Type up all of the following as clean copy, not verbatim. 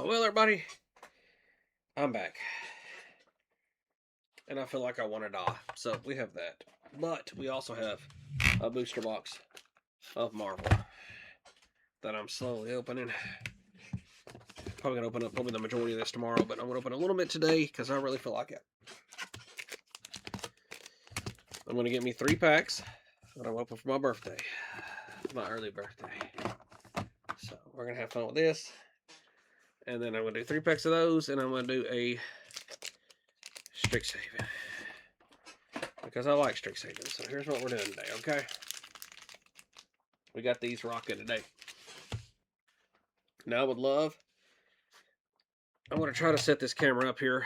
Well, everybody, I'm back. And I feel like I want to die. So we have that. But we also have a booster box of Marvel that I'm slowly opening. Probably going to open up probably the majority of this tomorrow, but I'm going to open a little bit today because I really feel like it. I'm going to get me 3 packs that I'm open for my birthday. My early birthday. So we're going to have fun with this. And then I'm going to do 3 packs of those, and I'm going to do a Strixhaven. Because I like Strixhaven. So here's what we're doing today, okay? We got these rocking today. Now I would love, I'm going to try to set this camera up here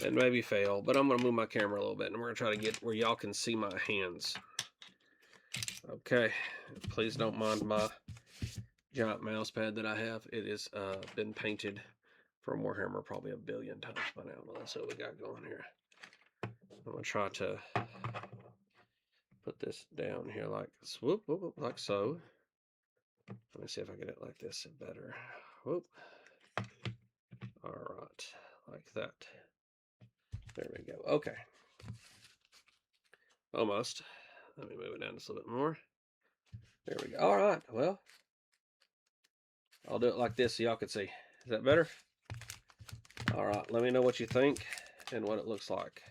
and maybe fail, but I'm going to move my camera a little bit and we're going to try to get where y'all can see my hands. Okay, please don't mind my giant mouse pad that I have. It has been painted from Warhammer probably a billion times by now. But that's what we got going here. I'm going to try to put this down here like swoop, whoop, whoop, like so. Let me see if I get it like this better. Whoop. All right, like that. There we go. Okay. Almost. Let me move it down just a little bit more. There we go. All right. Well, I'll do it like this so y'all can see. Is that better? All right. Let me know what you think and what it looks like.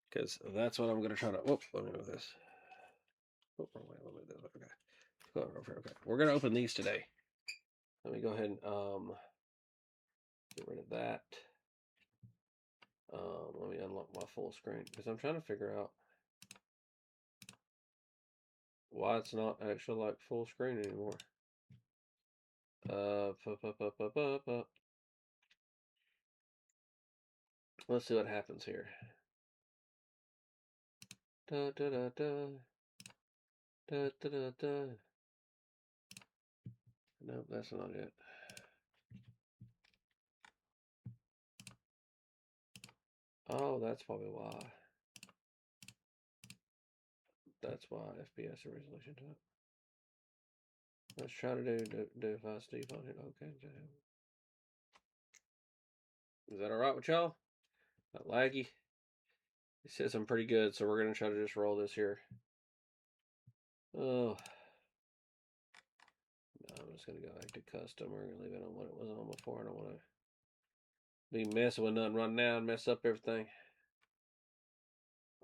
Because that's what I'm going to try to... Whoop. Let me move this. Whoop, wrong way. Let me move this. Okay. Go over here. Okay. We're going to open these today. Let me go ahead and get rid of that. Let me unlock my full screen because I'm trying to figure out why it's not actually like full screen anymore. Let's see what happens here. Da da da da. Da da da da. Nope, that's not it. Oh, that's probably why. That's why FPS resolution to it. Let's try to do fast Steve on it. Okay. Is that alright with y'all? Not laggy? It says I'm pretty good, so we're gonna try to just roll this here. Oh. No, I'm just gonna go back to custom. We're gonna leave it on what it was on before. I don't wanna be messing with nothing right now and mess up everything.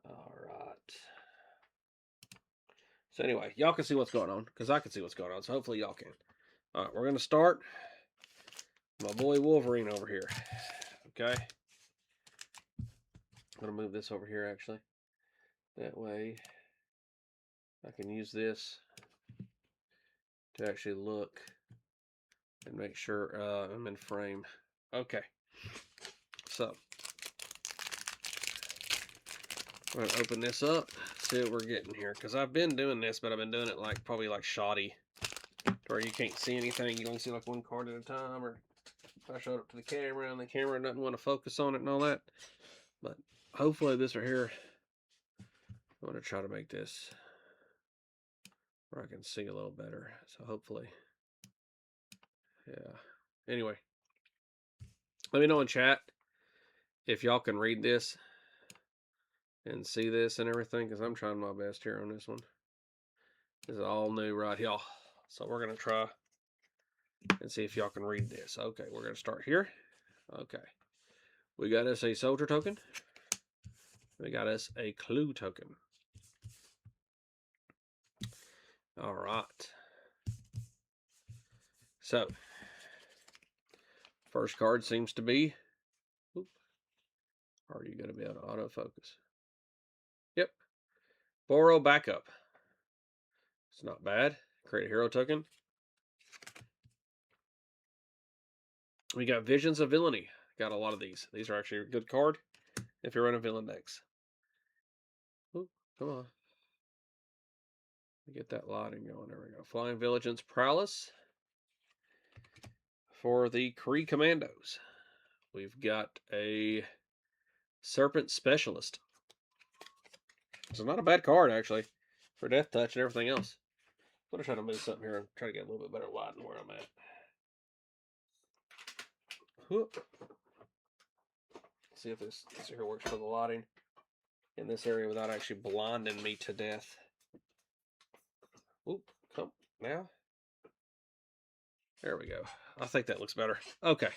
Alright. So anyway, y'all can see what's going on, because I can see what's going on, so hopefully y'all can. Alright, we're gonna start my boy Wolverine over here. Okay. I'm gonna move this over here actually. That way I can use this to actually look and make sure I'm in frame. Okay. So I'm gonna open this up, see what we're getting here. Because I've been doing this, but I've been doing it like probably like shoddy. To where you can't see anything. You only see like one card at a time, or if I showed up to the camera and the camera doesn't want to focus on it and all that. But hopefully this right here, I'm going to try to make this where I can see a little better. So hopefully, yeah. Anyway, let me know in chat if y'all can read this and see this and everything, because I'm trying my best here on this one. This is all new right here. So we're going to try and see if y'all can read this. Okay, we're going to start here. Okay. We got us a soldier token. We got us a clue token. All right. So, first card seems to be... Oop, are you going to be able to autofocus? Yep. Boro backup. It's not bad. Create a hero token. We got Visions of Villainy. Got a lot of these. These are actually a good card if you're running villain decks. Ooh, come on. Get that lighting going. There we go. Flying Vigilance Prowess. For the Kree Commandos, we've got a Serpent Specialist. It's not a bad card, actually, for Death Touch and everything else. I'm going to try to move something here and try to get a little bit better light than where I'm at. Whoop. See if this here works for the lighting in this area without actually blinding me to death. Oop, come now. There we go. I think that looks better. Okay.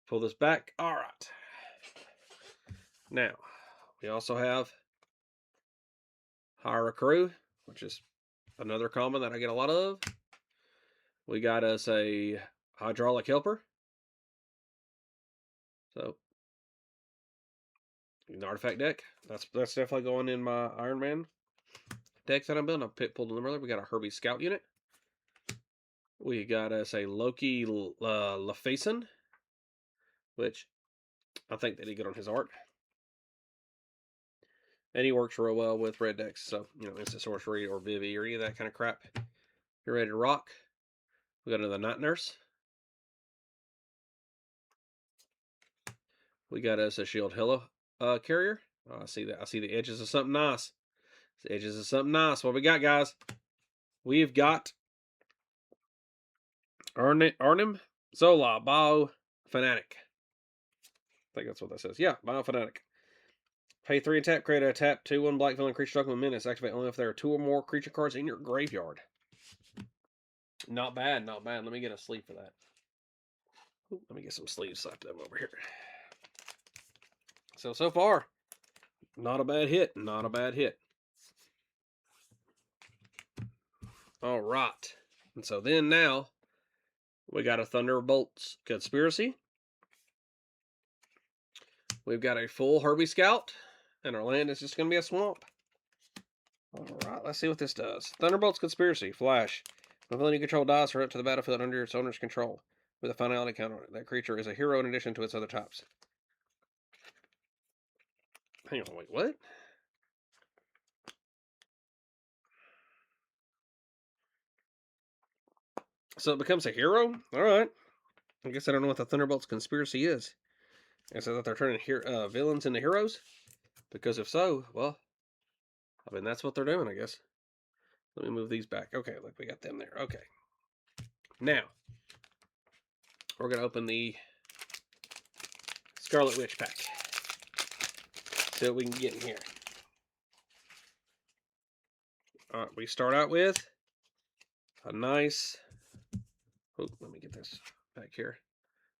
Pull this back. All right. Now, we also have hire a crew, which is another common that I get a lot of. We got us a hydraulic helper. So, an artifact deck. That's definitely going in my Iron Man decks that I'm building. I pulled them earlier. We got a Herbie Scout unit. We got us a Loki LaFason, which I think that he good on his art. And he works real well with red decks. So, Instant Sorcery or Vivi or any of that kind of crap. You're ready to rock. We got another Night Nurse. We got us a Shield Carrier. Oh, I see that. I see the edges of something nice. The edges of something nice. What we got, guys? We've got Arnim Zola, Bio Fanatic. I think that's what that says. Yeah, Bio Fanatic. Pay 3 and tap, create a tap 2/1 black villain creature token with menace. Activate only if there are 2 or more creature cards in your graveyard. Not bad, not bad. Let me get a sleeve for that. Ooh, let me get some sleeves slapped them over here. So far, not a bad hit. Not a bad hit. All right. And so then now, we got a Thunderbolts Conspiracy. We've got a full Herbie Scout. And our land is just going to be a swamp. All right, let's see what this does. Thunderbolts Conspiracy. Flash. When villain you control dies or up to the battlefield under its owner's control, with a finality counter on it. That creature is a hero in addition to its other types. Hang on, wait, what? So it becomes a hero? All right. I guess I don't know what the Thunderbolts Conspiracy is. Is it that they're turning villains into heroes? Because if so, well, I mean, that's what they're doing, I guess. Let me move these back. Okay, look, we got them there. Okay. Now, we're going to open the Scarlet Witch pack. See what we can get in here. All right, we start out with a nice... Oh, let me get this back here.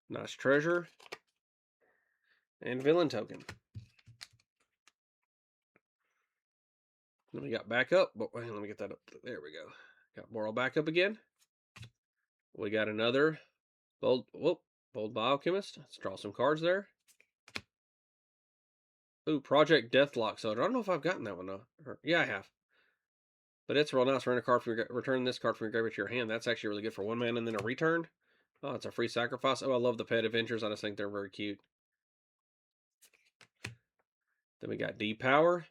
Nice treasure. And villain token. Then we got backup. But wait, let me get that up. There we go. Got Boral backup again. We got another bold biochemist. Let's draw some cards there. Ooh, Project Deathlock Soldier. I don't know if I've gotten that one though. Yeah, I have. But it's real nice. Return this card from your graveyard to your hand. That's actually really good for 1 mana and then a return. Oh, it's a free sacrifice. Oh, I love the pet adventures. I just think they're very cute. Then we got D-Power.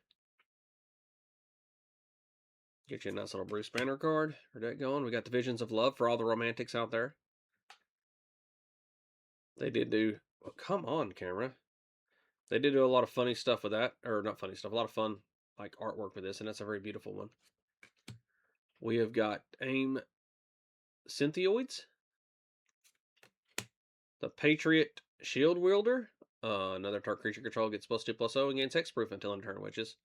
Get you a nice little Bruce Banner card. Or deck going. We got the Visions of Love for all the romantics out there. They did do... Oh, come on, camera. They did do a lot of funny stuff with that. Or not funny stuff. A lot of fun like artwork with this. And that's a very beautiful one. We have got AIM Synthioids. The Patriot Shield Wielder. Another target creature control gets +2/+0 and gains hexproof until in turn, which is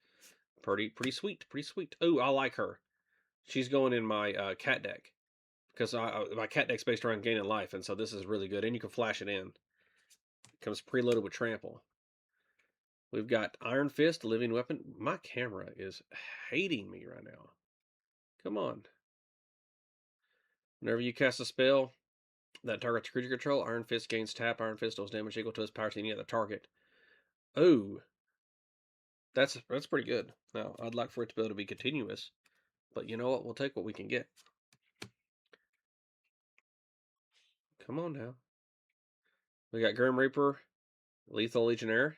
pretty sweet. Pretty sweet. Oh, I like her. She's going in my cat deck. Because my cat deck's based around gaining life, and so this is really good. And you can flash it in. It comes preloaded with trample. We've got Iron Fist, Living Weapon. My camera is hating me right now. Come on. Whenever you cast a spell that targets creature control, Iron Fist gains tap. Iron Fist does damage equal to its power to any other target. Oh. That's pretty good. Now, I'd like for it to be able to be continuous. But you know what? We'll take what we can get. Come on now. We got Grim Reaper, Lethal Legionnaire.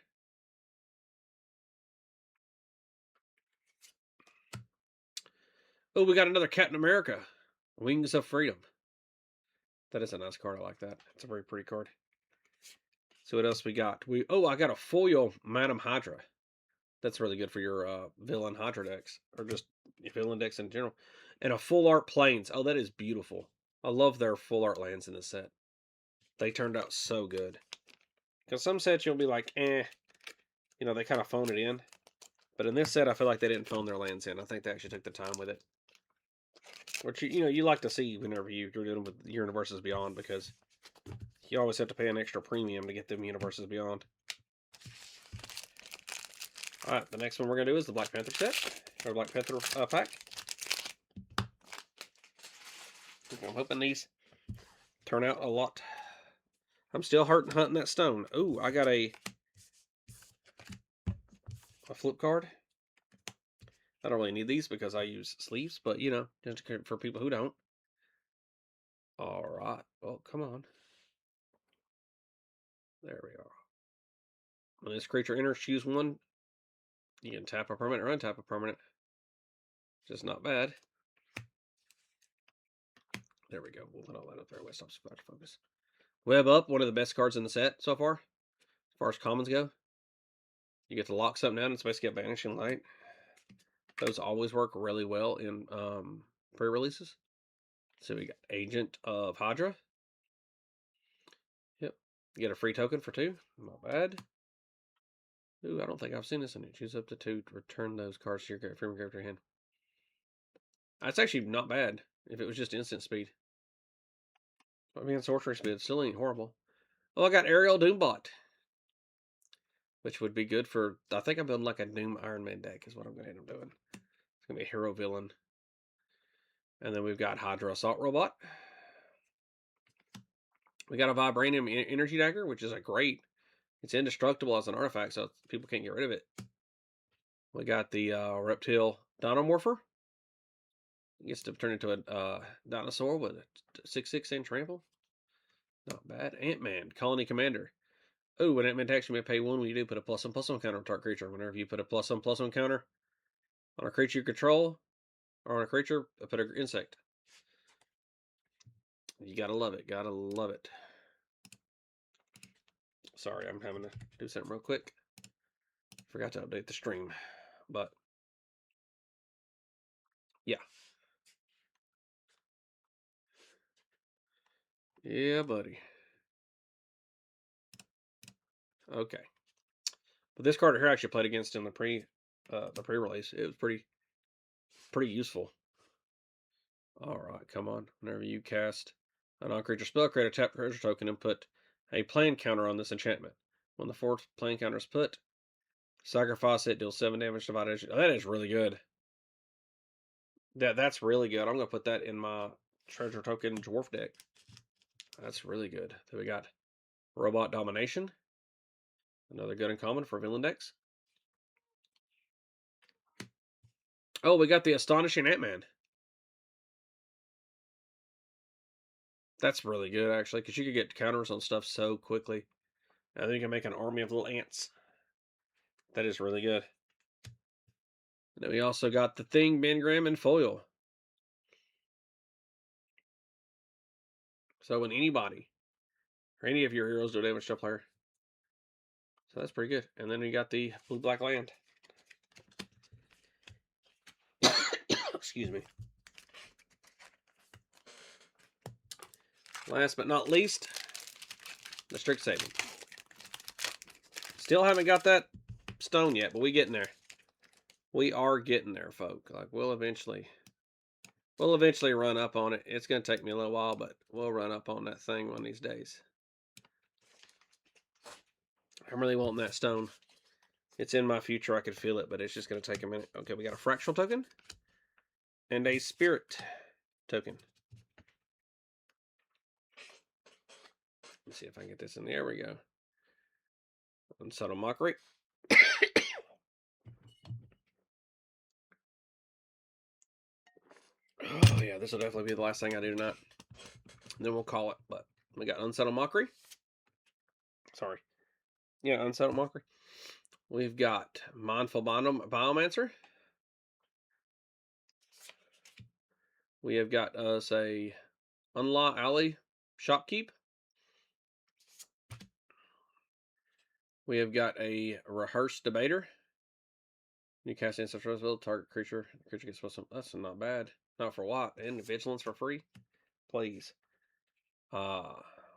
Oh, we got another Captain America. Wings of Freedom. That is a nice card. I like that. It's a very pretty card. So what else we got? I got a foil Madam Hydra. That's really good for your villain Hydra decks. Or just your villain decks in general. And a full art Plains. Oh, that is beautiful. I love their full art lands in this set. They turned out so good. Because some sets you'll be like, eh, you know, they kind of phone it in. But in this set, I feel like they didn't phone their lands in. I think they actually took the time with it. Which, you know, you like to see whenever you're dealing with Universes Beyond, because you always have to pay an extra premium to get them Universes Beyond. Alright, the next one we're going to do is the Black Panther set. Or Black Panther pack. I'm hoping these turn out a lot. I'm still hunting that stone. Ooh, I got a flip card. I don't really need these because I use sleeves, but you know, just for people who don't. Alright, well, come on. There we are. When this creature enters, choose one. You can tap a permanent or untap a permanent. Just not bad. There we go. We'll put all that up there. Let's stop splash focus. Web Up, one of the best cards in the set so far as commons go. You get to lock something down. It's basically a Vanishing Light. Those always work really well in pre-releases. So we got Agent of Hydra. Yep. You get a free token for 2. Not bad. Ooh, I don't think I've seen this in it. Choose up to 2 to return those cards to your from your character hand. That's actually not bad if it was just instant speed. I mean, sorcery speed still ain't horrible. Oh, I got Ariel Doombot, which would be good for. I think I'm building like a Doom Iron Man deck is what I'm going to end up doing. It's going to be a hero villain. And then we've got Hydra Assault Robot. We got a Vibranium Energy Dagger, which is a great. It's indestructible as an artifact, so people can't get rid of it. We got the Reptile Dinomorpher. It gets to turn into a dinosaur with a 6/6 and trample. Not bad. Ant-Man, Colony Commander. Oh, when Ant-Man attacks, you may pay 1 when you do put a +1/+1 counter on target creature. Whenever you put a +1/+1 counter on a creature you control, or on a creature, put an insect. You gotta love it. Gotta love it. Sorry, I'm having to do something real quick. Forgot to update the stream. But, yeah. Yeah, buddy. Okay. But this card here I actually played against in the pre-release. It was pretty useful. Alright, come on. Whenever you cast a non-creature spell, create a tap creature token and put a plane counter on this enchantment. When the 4th plane counter is put, sacrifice it, deal 7 damage divided. Oh, that is really good. That's really good. I'm going to put that in my treasure token dwarf deck. That's really good. Then we got Robot Domination. Another good uncommon for villain decks. Oh, we got the Astonishing Ant-Man. That's really good, actually, because you could get counters on stuff so quickly. And then you can make an army of little ants. That is really good. And then we also got the Thing, Ben Grimm, and Foil. So when anybody, or any of your heroes do damage to a player. So that's pretty good. And then we got the Blue-Black Land. Excuse me. Last but not least, the Strixhaven. Still haven't got that stone yet, but we getting there. We are getting there, folk. Like we'll eventually run up on it. It's gonna take me a little while, but we'll run up on that thing one of these days. I'm really wanting that stone. It's in my future. I could feel it, but it's just gonna take a minute. Okay, we got a fractional token and a spirit token. Let's see if I can get this in. There we go. Unsubtle Mockery. Oh yeah, this will definitely be the last thing I do tonight. Then we'll call it. But we got Unsettled Mockery. Sorry. Yeah, Unsettled Mockery. We've got Mindful Biomancer. We have got us a Unlaw Alley Shopkeep. We have got a Rehearsed Debater. You cast Ancestral Will, target creature. The creature gets some. That's not bad. Not for what? And Vigilance for free? Please.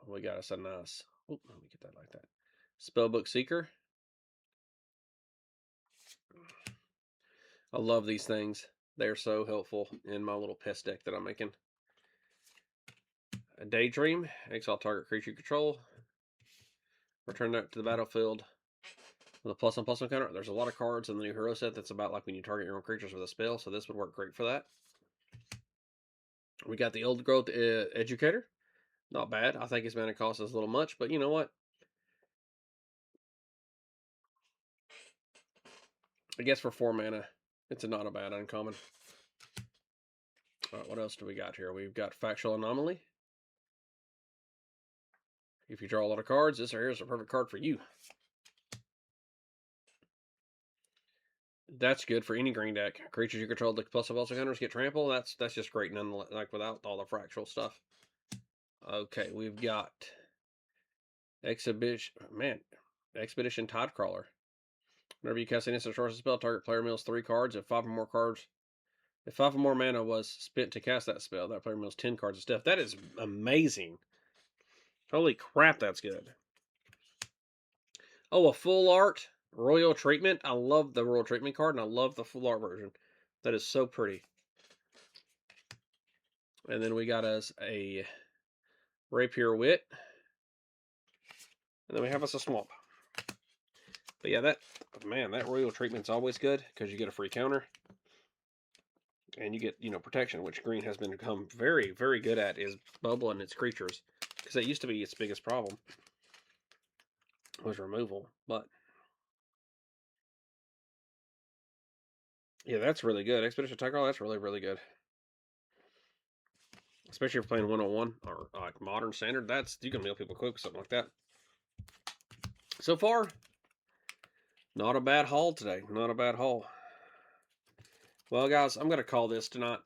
we got us a nice. Oh, let me get that like that. Spellbook Seeker. I love these things. They're so helpful in my little pest deck that I'm making. A Daydream. Exile target creature you control. Return that to the battlefield with a +1/+1 counter. There's a lot of cards in the new hero set that's about like when you target your own creatures with a spell, so this would work great for that. We got the Old Growth Educator. Not bad. I think his mana cost is a little much, but you know what? I guess for 4 mana, it's not a bad uncommon. All right, what else do we got here? We've got Factual Anomaly. If you draw a lot of cards, this here is a perfect card for you. That's good for any green deck. Creatures you control, the +1/+1 counters get trample. That's just great, nonetheless. Like without all the fractional stuff. Okay, we've got Expedition Tidecrawler. Whenever you cast an instant source spell, target player mills 3 cards. If 5 or more mana was spent to cast that spell, that player mills 10 cards of stuff. That is amazing. Holy crap, that's good. Oh, a full art Royal Treatment. I love the Royal Treatment card, and I love the full art version. That is so pretty. And then we got us a Rapier Wit. And then we have us a Swamp. But yeah, that Royal Treatment's always good because you get a free counter. And you get, protection, which green has become very, very good at, is bubbling its creatures. Because that used to be its biggest problem, was removal. But yeah, that's really good. Expedition Tidecrawler, that's really, really good. Especially if you're playing 101 or like modern standard, you can mill people quick with something like that. So far, not a bad haul today. Not a bad haul. Well, guys, I'm going to call this tonight.